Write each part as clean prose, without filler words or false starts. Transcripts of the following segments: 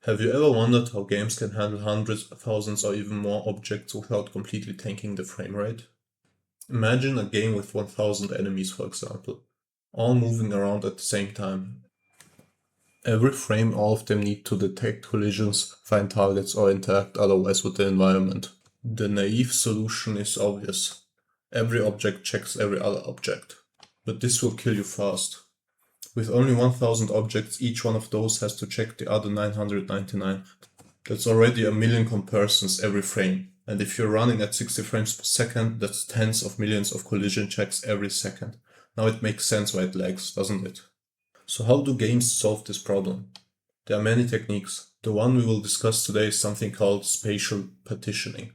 Have you ever wondered how games can handle hundreds, thousands, or even more objects without completely tanking the frame rate? Imagine a game with 1000 enemies, for example, all moving around at the same time. Every frame, all of them need to detect collisions, find targets, or interact otherwise with the environment. The naive solution is obvious. Every object checks every other object. But this will kill you fast. With only 1000 objects, each one of those has to check the other 999. That's already a million comparisons every frame. And if you're running at 60 frames per second, that's tens of millions of collision checks every second. Now it makes sense why it lags, doesn't it? So how do games solve this problem? There are many techniques. The one we will discuss today is something called spatial partitioning.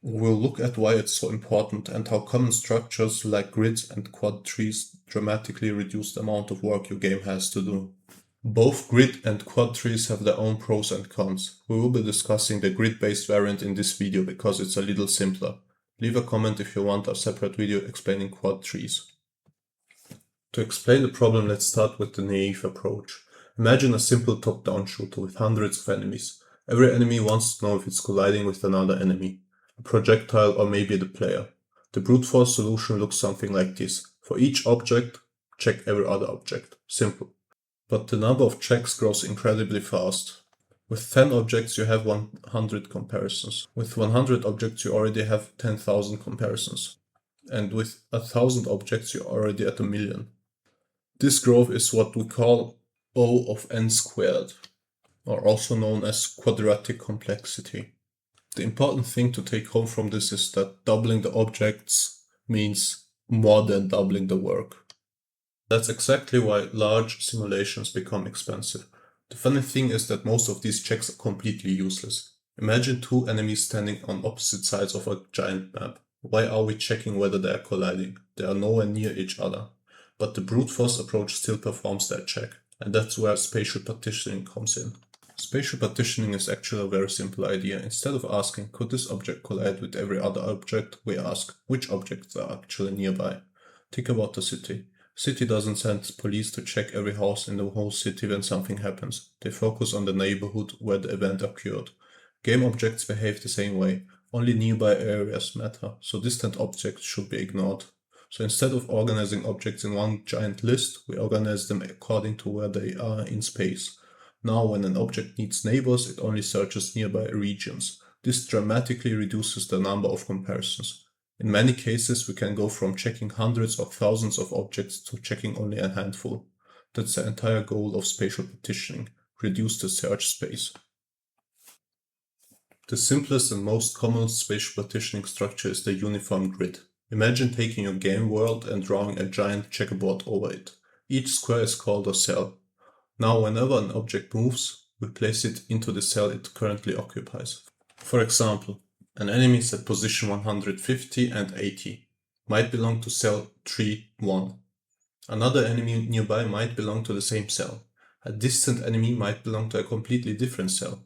We'll look at why it's so important and how common structures like grids and quad trees dramatically reduce the amount of work your game has to do. Both grid and quad trees have their own pros and cons. We will be discussing the grid-based variant in this video because it's a little simpler. Leave a comment if you want a separate video explaining quad trees. To explain the problem, let's start with the naive approach. Imagine a simple top-down shooter with hundreds of enemies. Every enemy wants to know if it's colliding with another enemy, a projectile, or maybe the player. The brute force solution looks something like this. For each object, check every other object. Simple. But the number of checks grows incredibly fast. With 10 objects you have 100 comparisons. With 100 objects you already have 10,000 comparisons. And with 1000 objects you're already at 1,000,000. This growth is what we call O of n squared, or also known as quadratic complexity. The important thing to take home from this is that doubling the objects means more than doubling the work. That's exactly why large simulations become expensive. The funny thing is that most of these checks are completely useless. Imagine two enemies standing on opposite sides of a giant map. Why are we checking whether they are colliding? They are nowhere near each other. But the brute force approach still performs that check, and that's where spatial partitioning comes in. Spatial partitioning is actually a very simple idea. Instead of asking, could this object collide with every other object, we ask, which objects are actually nearby? Think about the city. City doesn't send police to check every house in the whole city when something happens. They focus on the neighborhood where the event occurred. Game objects behave the same way. Only nearby areas matter, so distant objects should be ignored. So instead of organizing objects in one giant list, we organize them according to where they are in space. Now when an object needs neighbors, it only searches nearby regions. This dramatically reduces the number of comparisons. In many cases, we can go from checking hundreds or thousands of objects to checking only a handful. That's the entire goal of spatial partitioning: reduce the search space. The simplest and most common spatial partitioning structure is the uniform grid. Imagine taking your game world and drawing a giant checkerboard over it. Each square is called a cell. Now whenever an object moves, we place it into the cell it currently occupies. For example, an enemy is at position 150 and 80. Might belong to cell 3, 1. Another enemy nearby might belong to the same cell. A distant enemy might belong to a completely different cell.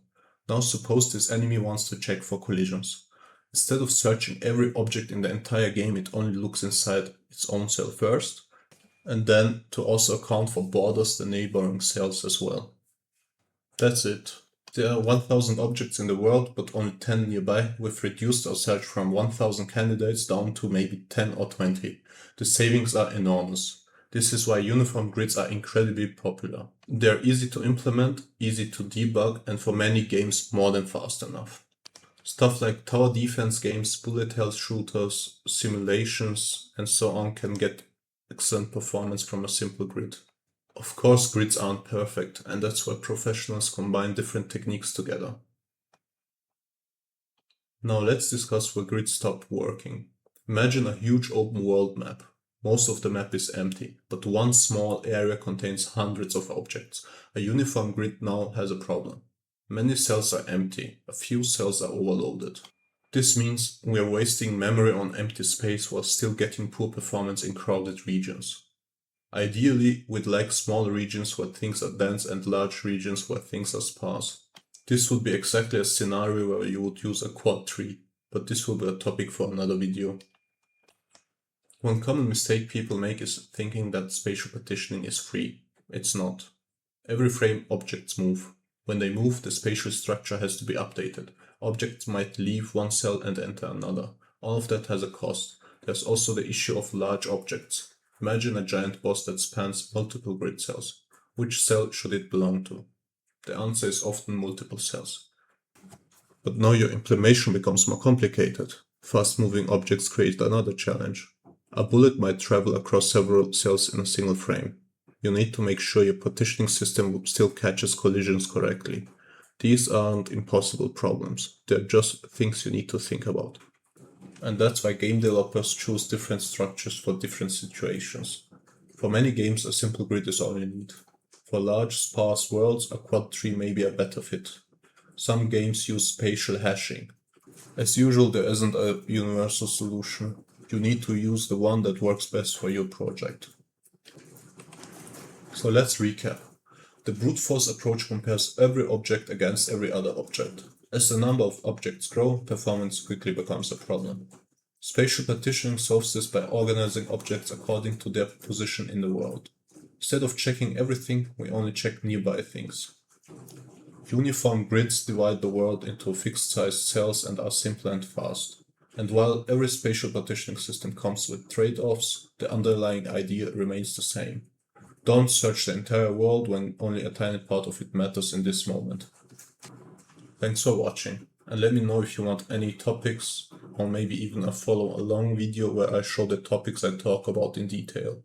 Now suppose this enemy wants to check for collisions. Instead of searching every object in the entire game, it only looks inside its own cell first, and then to also account for borders the neighboring cells as well. That's it. There are 1000 objects in the world, but only 10 nearby. We've reduced our search from 1000 candidates down to maybe 10 or 20. The savings are enormous. This is why uniform grids are incredibly popular. They're easy to implement, easy to debug, and for many games more than fast enough. Stuff like tower defense games, bullet hell shooters, simulations, and so on can get excellent performance from a simple grid. Of course, grids aren't perfect, and that's why professionals combine different techniques together. Now let's discuss where grids stop working. Imagine a huge open world map. Most of the map is empty, but one small area contains hundreds of objects. A uniform grid now has a problem. Many cells are empty, a few cells are overloaded. This means we are wasting memory on empty space while still getting poor performance in crowded regions. Ideally, we'd like small regions where things are dense and large regions where things are sparse. This would be exactly a scenario where you would use a quad tree, but this will be a topic for another video. One common mistake people make is thinking that spatial partitioning is free. It's not. Every frame objects move. When they move, the spatial structure has to be updated. Objects might leave one cell and enter another. All of that has a cost. There's also the issue of large objects. Imagine a giant boss that spans multiple grid cells. Which cell should it belong to? The answer is often multiple cells. But now your implementation becomes more complicated. Fast-moving objects create another challenge. A bullet might travel across several cells in a single frame. You need to make sure your partitioning system still catches collisions correctly. These aren't impossible problems, they're just things you need to think about. And that's why game developers choose different structures for different situations. For many games, a simple grid is all you need. For large, sparse worlds, a quad tree may be a better fit. Some games use spatial hashing. As usual, there isn't a universal solution. You need to use the one that works best for your project. So let's recap. The brute force approach compares every object against every other object. As the number of objects grow, performance quickly becomes a problem. Spatial partitioning solves this by organizing objects according to their position in the world. Instead of checking everything, we only check nearby things. Uniform grids divide the world into fixed-sized cells and are simple and fast. And while every spatial partitioning system comes with trade-offs, the underlying idea remains the same. Don't search the entire world when only a tiny part of it matters in this moment. Thanks for watching, and let me know if you want any topics or maybe even a follow-along video where I show the topics I talk about in detail.